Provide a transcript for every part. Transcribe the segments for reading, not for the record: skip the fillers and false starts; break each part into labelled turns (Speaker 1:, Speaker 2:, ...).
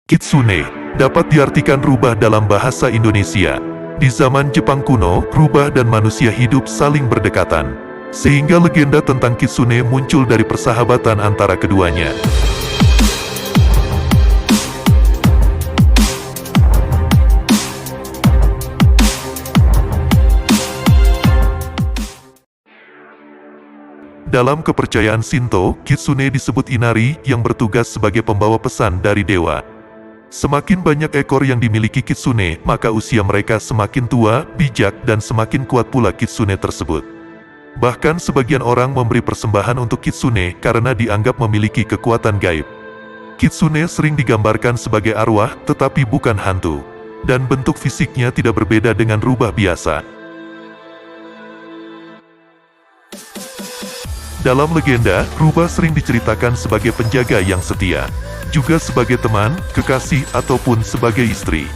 Speaker 1: Kitsune dapat diartikan rubah dalam bahasa Indonesia. Di zaman Jepang kuno, rubah dan manusia hidup saling berdekatan, sehingga legenda tentang kitsune muncul dari persahabatan antara keduanya. Dalam kepercayaan Shinto, kitsune disebut inari yang bertugas sebagai pembawa pesan dari dewa. Semakin banyak ekor yang dimiliki kitsune, maka usia mereka semakin tua, bijak, dan semakin kuat pula kitsune tersebut. Bahkan sebagian orang memberi persembahan untuk kitsune karena dianggap memiliki kekuatan gaib. Kitsune sering digambarkan sebagai arwah, tetapi bukan hantu. Dan bentuk fisiknya tidak berbeda dengan rubah biasa. Dalam legenda, rubah sering diceritakan sebagai penjaga yang setia, juga sebagai teman, kekasih, ataupun sebagai istri.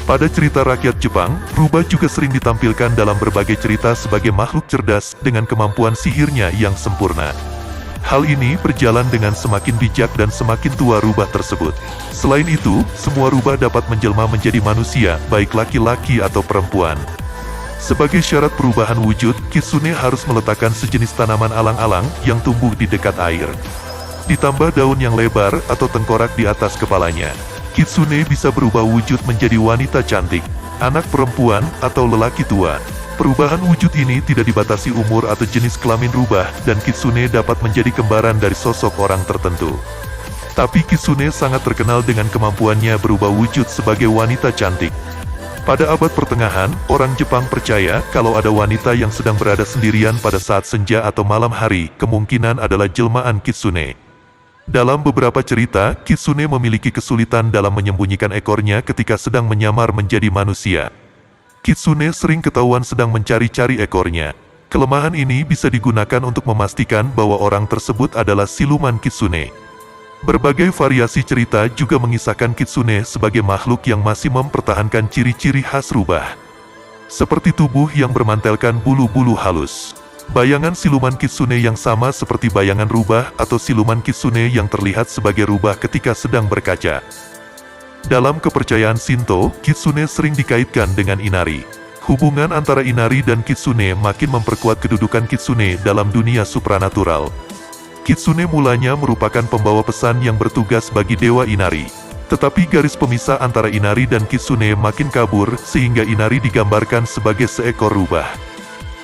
Speaker 1: Pada cerita rakyat Jepang, rubah juga sering ditampilkan dalam berbagai cerita sebagai makhluk cerdas dengan kemampuan sihirnya yang sempurna. Hal ini berjalan dengan semakin bijak dan semakin tua rubah tersebut. Selain itu, semua rubah dapat menjelma menjadi manusia, baik laki-laki atau perempuan. Sebagai syarat perubahan wujud, kitsune harus meletakkan sejenis tanaman alang-alang yang tumbuh di dekat air. Ditambah daun yang lebar atau tengkorak di atas kepalanya. Kitsune bisa berubah wujud menjadi wanita cantik, anak perempuan, atau lelaki tua. Perubahan wujud ini tidak dibatasi umur atau jenis kelamin rubah, dan kitsune dapat menjadi kembaran dari sosok orang tertentu. Tapi kitsune sangat terkenal dengan kemampuannya berubah wujud sebagai wanita cantik. Pada abad pertengahan, orang Jepang percaya kalau ada wanita yang sedang berada sendirian pada saat senja atau malam hari, kemungkinan adalah jelmaan kitsune. Dalam beberapa cerita, kitsune memiliki kesulitan dalam menyembunyikan ekornya ketika sedang menyamar menjadi manusia. Kitsune sering ketahuan sedang mencari-cari ekornya. Kelemahan ini bisa digunakan untuk memastikan bahwa orang tersebut adalah siluman kitsune. Berbagai variasi cerita juga mengisahkan kitsune sebagai makhluk yang masih mempertahankan ciri-ciri khas rubah. Seperti tubuh yang bermantelkan bulu-bulu halus. Bayangan siluman kitsune yang sama seperti bayangan rubah atau siluman kitsune yang terlihat sebagai rubah ketika sedang berkaca. Dalam kepercayaan Shinto, kitsune sering dikaitkan dengan inari. Hubungan antara inari dan kitsune makin memperkuat kedudukan kitsune dalam dunia supranatural. Kitsune mulanya merupakan pembawa pesan yang bertugas bagi dewa inari. Tetapi garis pemisah antara inari dan kitsune makin kabur, sehingga inari digambarkan sebagai seekor rubah.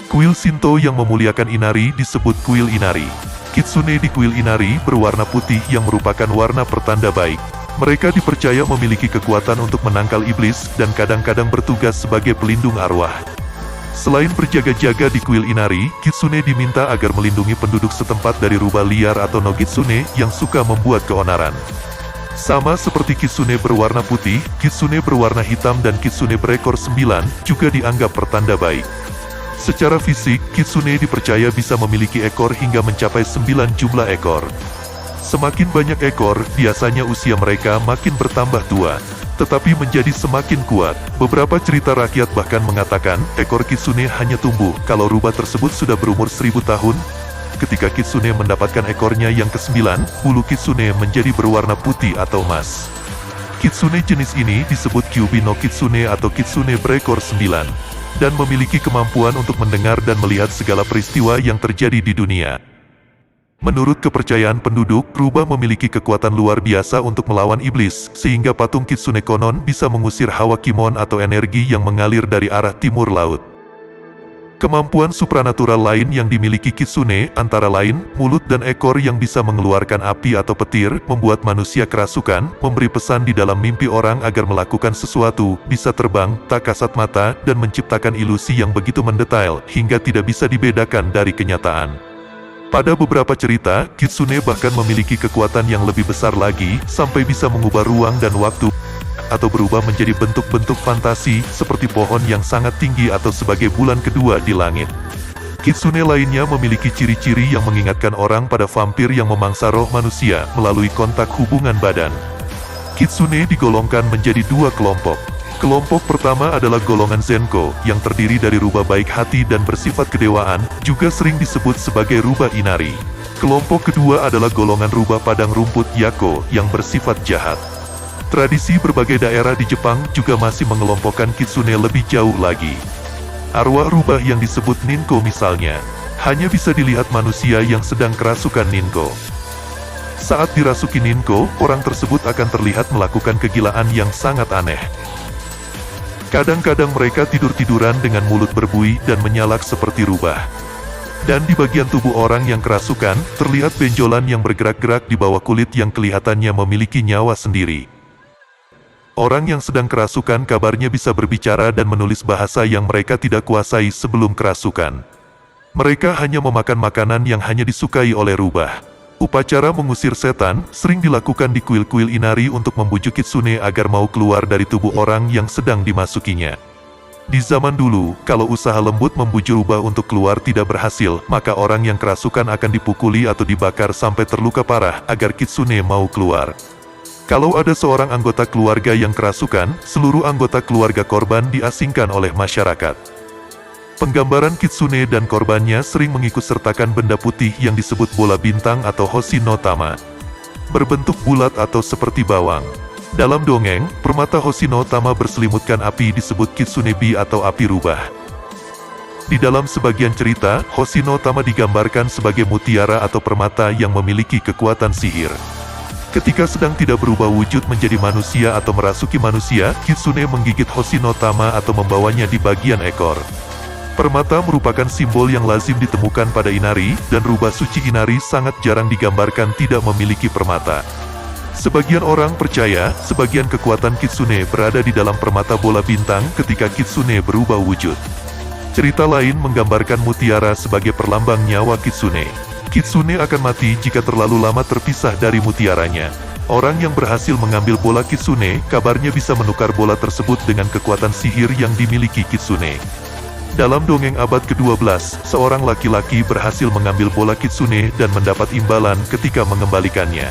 Speaker 1: Kuil Shinto yang memuliakan inari disebut kuil inari. Kitsune di kuil inari berwarna putih yang merupakan warna pertanda baik. Mereka dipercaya memiliki kekuatan untuk menangkal iblis dan kadang-kadang bertugas sebagai pelindung arwah. Selain berjaga-jaga di kuil inari, kitsune diminta agar melindungi penduduk setempat dari rubah liar atau nogitsune yang suka membuat keonaran. Sama seperti kitsune berwarna putih, kitsune berwarna hitam dan kitsune berekor 9 juga dianggap pertanda baik. Secara fisik, kitsune dipercaya bisa memiliki ekor hingga mencapai 9 jumlah ekor. Semakin banyak ekor, biasanya usia mereka makin bertambah tua, tetapi menjadi semakin kuat. Beberapa cerita rakyat bahkan mengatakan, ekor kitsune hanya tumbuh kalau rubah tersebut sudah berumur 1000 tahun. Ketika kitsune mendapatkan ekornya yang ke-9, bulu kitsune menjadi berwarna putih atau emas. Kitsune jenis ini disebut Kyubi no Kitsune atau kitsune berekor 9, dan memiliki kemampuan untuk mendengar dan melihat segala peristiwa yang terjadi di dunia. Menurut kepercayaan penduduk, rubah memiliki kekuatan luar biasa untuk melawan iblis, sehingga patung kitsune konon bisa mengusir hawa kimon atau energi yang mengalir dari arah timur laut. Kemampuan supranatural lain yang dimiliki kitsune, antara lain, mulut dan ekor yang bisa mengeluarkan api atau petir, membuat manusia kerasukan, memberi pesan di dalam mimpi orang agar melakukan sesuatu, bisa terbang, tak kasat mata, dan menciptakan ilusi yang begitu mendetail, hingga tidak bisa dibedakan dari kenyataan. Pada beberapa cerita, kitsune bahkan memiliki kekuatan yang lebih besar lagi, sampai bisa mengubah ruang dan waktu, atau berubah menjadi bentuk-bentuk fantasi, seperti pohon yang sangat tinggi atau sebagai bulan kedua di langit. Kitsune lainnya memiliki ciri-ciri yang mengingatkan orang pada vampir yang memangsa roh manusia, melalui kontak hubungan badan. Kitsune digolongkan menjadi dua kelompok. Kelompok pertama adalah golongan Zenko, yang terdiri dari rubah baik hati dan bersifat kedewaan, juga sering disebut sebagai rubah inari. Kelompok kedua adalah golongan rubah padang rumput Yako, yang bersifat jahat. Tradisi berbagai daerah di Jepang juga masih mengelompokkan kitsune lebih jauh lagi. Arwah rubah yang disebut ninko misalnya, hanya bisa dilihat manusia yang sedang kerasukan ninko. Saat dirasuki ninko, orang tersebut akan terlihat melakukan kegilaan yang sangat aneh. Kadang-kadang mereka tidur-tiduran dengan mulut berbuih dan menyalak seperti rubah. Dan di bagian tubuh orang yang kerasukan, terlihat benjolan yang bergerak-gerak di bawah kulit yang kelihatannya memiliki nyawa sendiri. Orang yang sedang kerasukan kabarnya bisa berbicara dan menulis bahasa yang mereka tidak kuasai sebelum kerasukan. Mereka hanya memakan makanan yang hanya disukai oleh rubah. Upacara mengusir setan sering dilakukan di kuil-kuil Inari untuk membujuk kitsune agar mau keluar dari tubuh orang yang sedang dimasukinya. Di zaman dulu, kalau usaha lembut membujuk rubah untuk keluar tidak berhasil, maka orang yang kerasukan akan dipukuli atau dibakar sampai terluka parah agar kitsune mau keluar. Kalau ada seorang anggota keluarga yang kerasukan, seluruh anggota keluarga korban diasingkan oleh masyarakat. Penggambaran kitsune dan korbannya sering mengikut sertakan benda putih yang disebut bola bintang atau hoshi no tama. Berbentuk bulat atau seperti bawang. Dalam dongeng, permata hoshi no tama berselimutkan api disebut kitsunebi atau api rubah. Di dalam sebagian cerita, hoshi no tama digambarkan sebagai mutiara atau permata yang memiliki kekuatan sihir. Ketika sedang tidak berubah wujud menjadi manusia atau merasuki manusia, kitsune menggigit hoshi no tama atau membawanya di bagian ekor. Permata merupakan simbol yang lazim ditemukan pada Inari, dan rubah suci Inari sangat jarang digambarkan tidak memiliki permata. Sebagian orang percaya, sebagian kekuatan kitsune berada di dalam permata bola bintang ketika kitsune berubah wujud. Cerita lain menggambarkan mutiara sebagai perlambang nyawa kitsune. Kitsune akan mati jika terlalu lama terpisah dari mutiaranya. Orang yang berhasil mengambil bola kitsune, kabarnya bisa menukar bola tersebut dengan kekuatan sihir yang dimiliki kitsune. Dalam dongeng abad ke-12, seorang laki-laki berhasil mengambil bola kitsune dan mendapat imbalan ketika mengembalikannya.